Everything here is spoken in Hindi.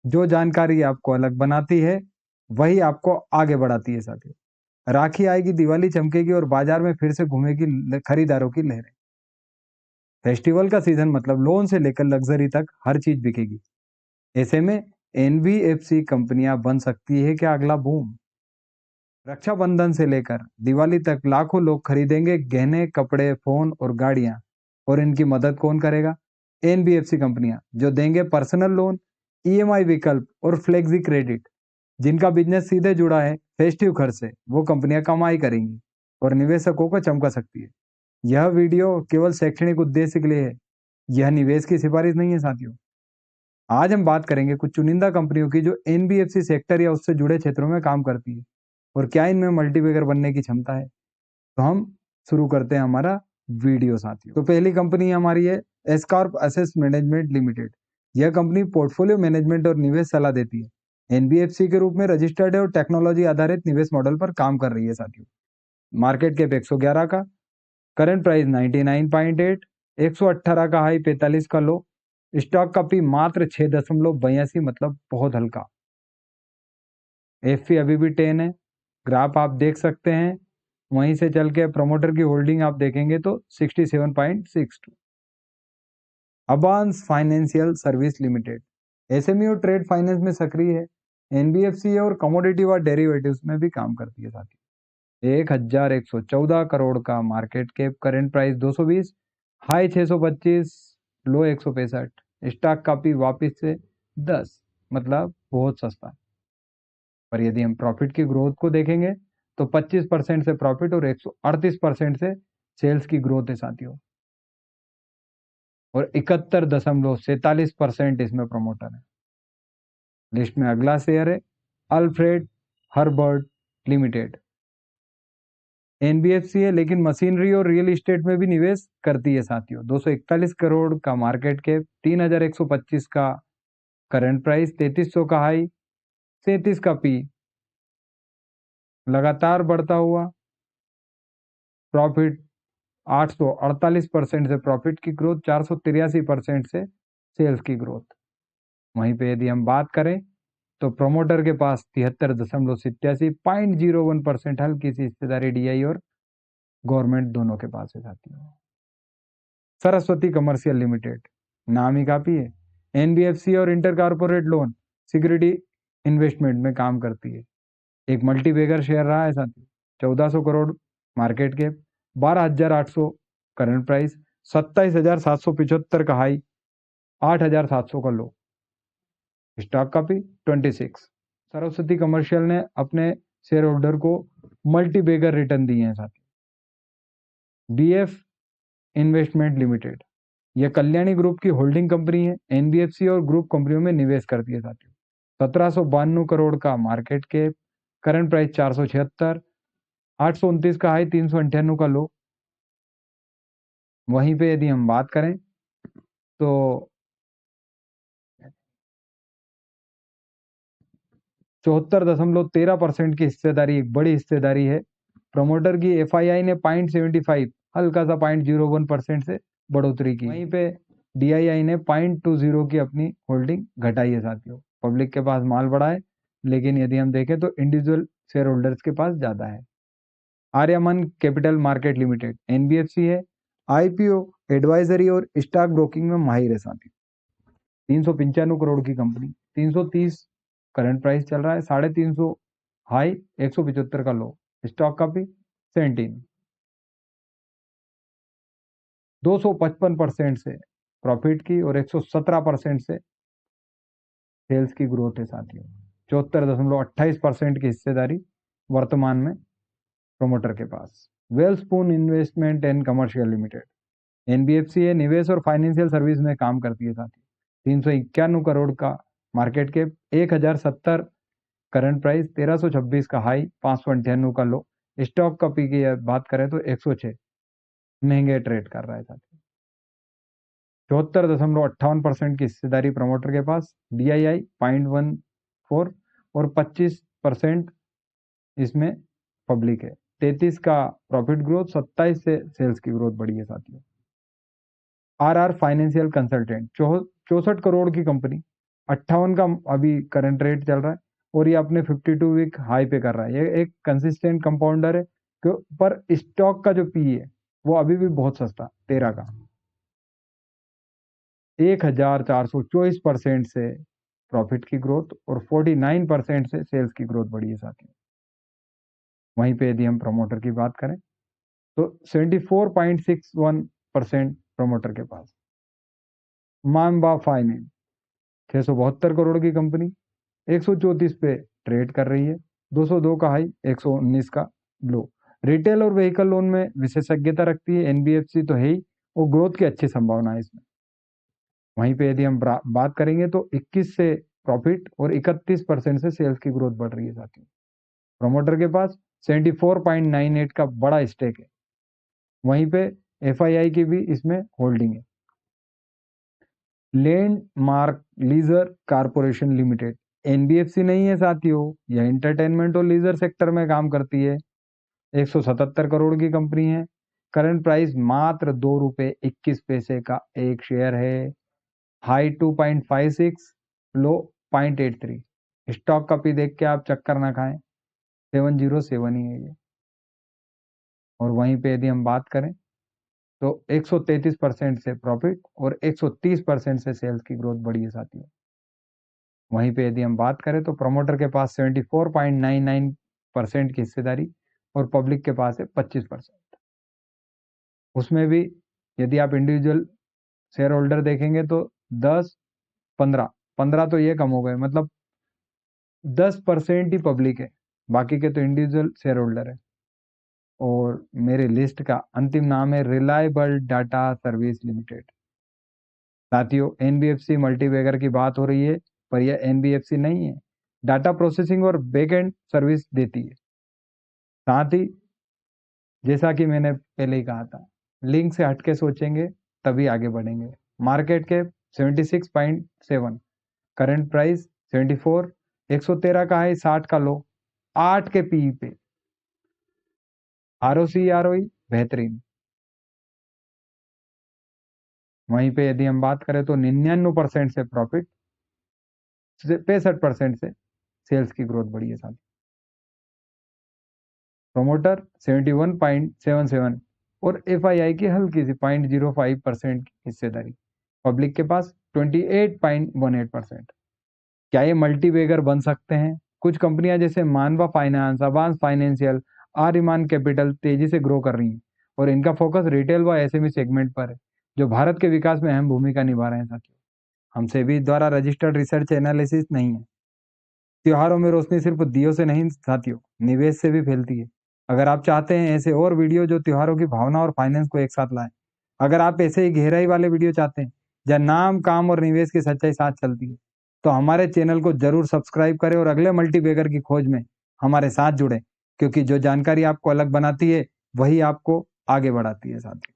जो जानकारी आपको अलग बनाती है वही आपको आगे बढ़ाती है साथियों। राखी आएगी, दिवाली चमकेगी और बाजार में फिर से घूमेगी खरीदारों की लहरें। फेस्टिवल का सीजन मतलब लोन से लेकर लग्जरी तक हर चीज बिकेगी। ऐसे में एनबीएफसी कंपनियां बन सकती है क्या अगला बूम। रक्षाबंधन से लेकर दिवाली तक लाखों लोग खरीदेंगे गहने, कपड़े, फोन और गाड़ियां। और इनकी मदद कौन करेगा? एनबीएफसी कंपनियां, जो देंगे पर्सनल लोन, ईएमआई विकल्प और फ्लेक्सी क्रेडिट। जिनका बिजनेस सीधे जुड़ा है फेस्टिव खर्च से, वो कंपनियां कमाई करेंगी और निवेशकों को चमका सकती है। यह वीडियो केवल शैक्षणिक उद्देश्य के लिए है, यह निवेश की सिफारिश नहीं है साथियों। आज हम बात करेंगे कुछ चुनिंदा कंपनियों की जो एनबीएफसी सेक्टर या उससे जुड़े क्षेत्रों में काम करती है और क्या इनमें मल्टीबैगर बनने की क्षमता है। तो हम शुरू करते हैं हमारा वीडियो साथियों। तो पहली कंपनी हमारी है एस्कॉर्प एसेट मैनेजमेंट लिमिटेड। यह कंपनी पोर्टफोलियो मैनेजमेंट और निवेश सलाह देती है। एनबीएफसी के रूप में रजिस्टर्ड है और टेक्नोलॉजी आधारित निवेश मॉडल पर काम कर रही है साथियों। मार्केट कैप 111 का, करंट प्राइस 99.8, 118 का हाई, 45 का लो। स्टॉक का पी मात्र 6.82, मतलब बहुत हल्का। एफ अभी भी 10 है। ग्राफ आप देख सकते हैं। वहीं से चल के प्रमोटर की होल्डिंग आप देखेंगे तो 67.62। अबांस फाइनेंशियल सर्विस लिमिटेड एसएमई और ट्रेड फाइनेंस में सक्रिय है। एनबीएफसी और कमोडिटी व डेरिवेटिव्स में भी काम करती है साथी। 1114 करोड़ का market cap, current price 220, high 625, लो 165। स्टॉक का पी वापिस से 10, मतलब बहुत सस्ता। पर यदि हम प्रॉफिट की ग्रोथ को देखेंगे तो 25% से प्रॉफिट और 138% से सेल्स की ग्रोथ है साथियों। और 71.47% इसमें प्रमोटर है। लिस्ट में अगला शेयर है अल्फ्रेड हर्बर्ट लिमिटेड। एनबीएफसी है लेकिन मशीनरी और रियल एस्टेट में भी निवेश करती है साथियों। 241 करोड़ का मार्केट कैप, 3125 का करंट प्राइस, 3300 का हाई, 37 का पी। लगातार बढ़ता हुआ प्रॉफिट, 848% से प्रॉफिट की ग्रोथ, 483% से सेल्स की ग्रोथ। वहीं पे यदि हम बात करें तो प्रोमोटर के पास 73.87, 0.01% हल्की सी हिस्सेदारी डीआई और गवर्नमेंट दोनों के पास है साथियों। सरस्वती कमर्शियल लिमिटेड, नाम ही काफी है। एनबीएफसी और inter corporate loan security investment में काम करती है। एक मल्टीबैगर शेयर रहा है साथियों। 1400 crore market cap, 12,800 current price, 27,775 का हाई, 8,700 का लो। स्टॉक का भी 26। सरस्वती कमर्शियल ने अपने शेयर होल्डर को मल्टीबैगर रिटर्न दिए हैं साथियों। डीएफ इन्वेस्टमेंट लिमिटेड, यह कल्याणी ग्रुप की होल्डिंग कंपनी है। एनबीएफसी और ग्रुप कंपनियों में निवेश करती है साथियों। 1792 करोड़ का मार्केट कैप, करंट प्राइस 476, 829 का हाई, 398 का लो। वहीं पे यदि हम बात करें तो 74.13% की हिस्सेदारी, एक बड़ी हिस्सेदारी है। प्रमोटर की एफआईआई ने 0.75, हल्का सा 0.01% से बढ़ोतरी की। वहीं पे डीआईआई ने 0.20 की अपनी होल्डिंग घटाई है साथियों। पब्लिक के पास माल बढ़ा है, लेकिन यदि हम देखें तो इंडिविजुअल शेयर होल्डर्स के पास ज्यादा है। Aryaman capital market limited, NBFC है। आईपीओ, एडवाइजरी और स्टॉक ब्रोकिंग में माहिर है साथी। 395 करोड़ की कंपनी, 330 करंट प्राइस चल रहा है, 350 हाई, 175 का लो। स्टॉक का भी 17, 255% से प्रॉफिट की और 117% से सेल्स की ग्रोथ है साथियों। 74.28% की हिस्सेदारी वर्तमान में प्रोमोटर के पास। Welspun investment and commercial limited, NBFC है, निवेश और फाइनेंशियल सर्विस में काम करती है साथी। 391 करोड़ का मार्केट कैप, 1070 करंट प्राइस, 1326 का हाई, 598 का लो। स्टॉक का पी की बात करें तो 106, महंगे ट्रेड कर रहा है साथी। 74.58% की हिस्सेदारी प्रमोटर के पास। डीआईआई 0.14 और 25% इसमें पब्लिक है। 33 का प्रॉफिट ग्रोथ, 27 से सेल्स की ग्रोथ बढ़ी है साथियों। आरआर फाइनेंशियल कंसल्टेंट, 64 करोड़ की कंपनी, 58 का अभी करंट रेट चल रहा है और ये अपने 52 वीक हाई पे कर रहा है। ये एक कंसिस्टेंट कंपाउंडर है पर स्टॉक का जो पी है वो अभी भी बहुत सस्ता 13 का 1424% से प्रॉफिट की ग्रोथ और 49% से सेल्स की ग्रोथ बढ़ी है साथियों। वहीं पे यदि हम प्रमोटर की बात करें तो 74.61% प्रमोटर के पास। मानवा फाइनेंस 672 करोड़ की कंपनी 134 पे ट्रेड कर रही है, 202 का हाई 119 का लो। रिटेल और व्हीकल लोन में विशेषज्ञता रखती है, एनबीएफसी तो है ही और ग्रोथ की अच्छी संभावना है इसमें। वहीं पे यदि हम बात करेंगे तो 21 से प्रॉफिट और 31% से सेल्स की ग्रोथ बढ़ रही है साथियों। प्रमोटर के पास 74.98 का बड़ा स्टेक है। वहीं पे एफआईआई की भी इसमें होल्डिंग है। Landmark Leisure Corporation Limited NBFC नहीं है साथियों, यह एंटरटेनमेंट और लीजर सेक्टर में काम करती है। 177 करोड़ की कंपनी है। करंट प्राइस मात्र 2 रुपए 21 पैसे का एक शेयर है। हाई 2.56, लो 0.83। स्टॉक का पी देख के आप चक्कर ना खाएं, 707 ही है ये। और वहीं पे यदि हम बात करें तो 133% से प्रॉफिट और 130% से सेल्स की ग्रोथ बढ़ी है साथियों। वहीं पे यदि हम बात करें तो प्रमोटर के पास 74.99% की हिस्सेदारी और पब्लिक के पास है 25%। उसमें भी यदि आप इंडिविजुअल शेयर होल्डर देखेंगे तो 10, 15 तो ये कम हो गए, मतलब 10% ही पब्लिक है, बाकी के तो इंडिविजुअल शेयर होल्डर है। और मेरे लिस्ट का अंतिम नाम है रिलायबल डाटा सर्विस लिमिटेड। साथियों एनबीएफसी मल्टीबैगर की बात हो रही है पर यह एनबीएफसी नहीं है, डाटा प्रोसेसिंग और बैकएंड सर्विस देती है। साथ ही जैसा कि मैंने पहले ही कहा था, लिंक से हटके सोचेंगे तभी आगे बढ़ेंगे। मार्केट कैप 76.7, करंट प्राइस 74, 113 का है, 60 का लो, 8 के पी पे। आरओसी आरओई बेहतरीन। वहीं पे यदि हम बात करें तो 99% से प्रॉफिट, 65% से सेल्स की ग्रोथ बढ़ी है साथ। प्रमोटर 71.77 और एफआईआई की हल्की सी 0.05% की हिस्सेदारी। पब्लिक के पास 28.18%। क्या ये मल्टीबैगर बन सकते हैं? कुछ कंपनियां जैसे मानवा फाइनेंस, अवांस फाइनेंशियल, आर्यमान कैपिटल तेजी से ग्रो कर रही हैं और इनका फोकस रिटेल व एसएमई सेगमेंट पर है, जो भारत के विकास में अहम भूमिका निभा रहे हैं साथियों। हम सेबी द्वारा रजिस्टर्ड रिसर्च एनालिसिस नहीं है। त्योहारों में रोशनी सिर्फ दियों से नहीं साथियों, निवेश से भी फैलती है। अगर आप चाहते हैं ऐसे और वीडियो जो त्योहारों की भावना और फाइनेंस को एक साथ लाएं, अगर आप ऐसे ही गहराई वाले वीडियो चाहते हैं जहाँ नाम, काम और निवेश की सच्चाई साथ चलती है, तो हमारे चैनल को जरूर सब्सक्राइब करें और अगले मल्टीबैगर की खोज में हमारे साथ जुड़ें, क्योंकि जो जानकारी आपको अलग बनाती है वही आपको आगे बढ़ाती है साथियों।